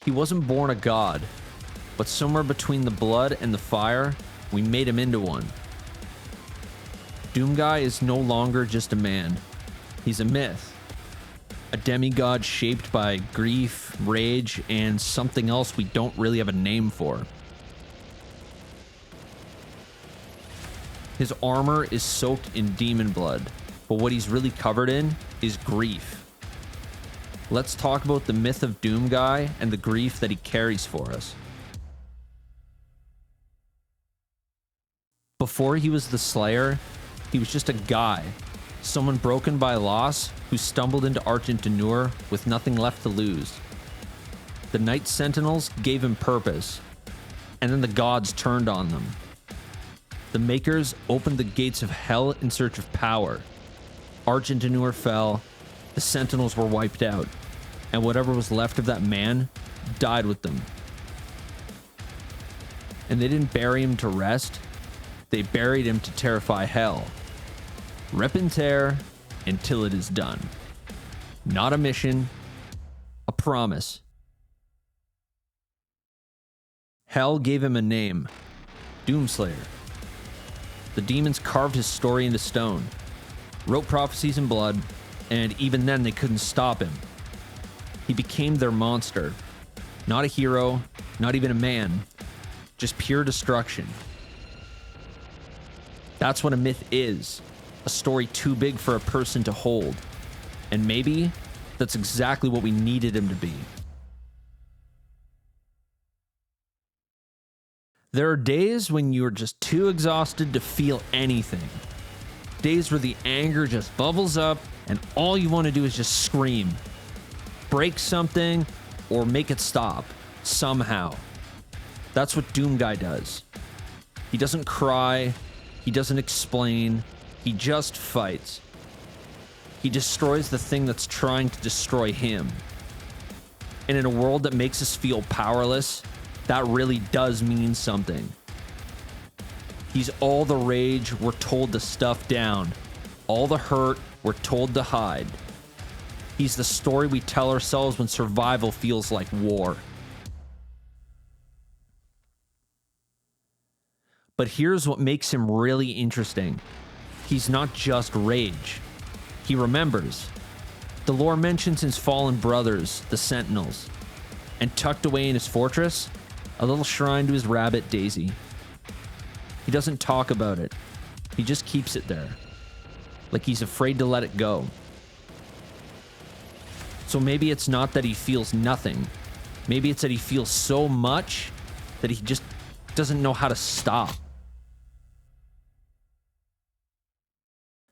He wasn't born a god, but somewhere between the blood and the fire, we made him into one. Doomguy is no longer just a man. He's a myth. A demigod shaped by grief, rage, and something else we don't really have a name for. His armor is soaked in demon blood, but what he's really covered in is grief. Let's talk about the myth of Doomguy and the grief that he carries for us. Before he was the Slayer, he was just a guy, someone broken by loss who stumbled into Argent-D'Nur with nothing left to lose. The Night Sentinels gave him purpose, and then the gods turned on them. The Makers opened the gates of hell in search of power. Argent-D'Nur fell, the Sentinels were wiped out, and whatever was left of that man died with them. And they didn't bury him to rest, they buried him to terrify hell. Rip and tear until it is done. Not a mission, a promise. Hell gave him a name, Doomslayer. The demons carved his story into stone, wrote prophecies in blood, and even then they couldn't stop him. He became their monster. Not a hero, not even a man, just pure destruction. That's what a myth is. A story too big for a person to hold. And maybe that's exactly what we needed him to be. There are days when you're just too exhausted to feel anything. Days where the anger just bubbles up and all you want to do is just scream. Break something or make it stop somehow. That's what Doomguy does. He doesn't cry. He doesn't explain. He just fights. He destroys the thing that's trying to destroy him. And in a world that makes us feel powerless, that really does mean something. He's all the rage we're told to stuff down, all the hurt we're told to hide. He's the story we tell ourselves when survival feels like war. But here's what makes him really interesting. He's not just rage. He remembers. The lore mentions his fallen brothers, the Sentinels, and tucked away in his fortress, a little shrine to his rabbit, Daisy. He doesn't talk about it. He just keeps it there, like he's afraid to let it go. So maybe it's not that he feels nothing. Maybe it's that he feels so much that he just doesn't know how to stop.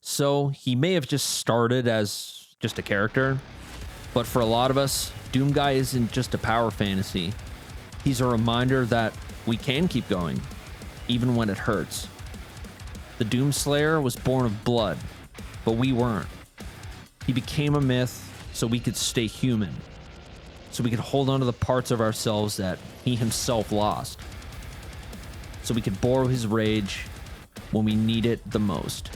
So he may have just started as just a character, but for a lot of us, Doomguy isn't just a power fantasy. He's a reminder that we can keep going, even when it hurts. The Doomslayer was born of blood, but we weren't. He became a myth so we could stay human, so we could hold on to the parts of ourselves that he himself lost, so we could borrow his rage when we need it the most.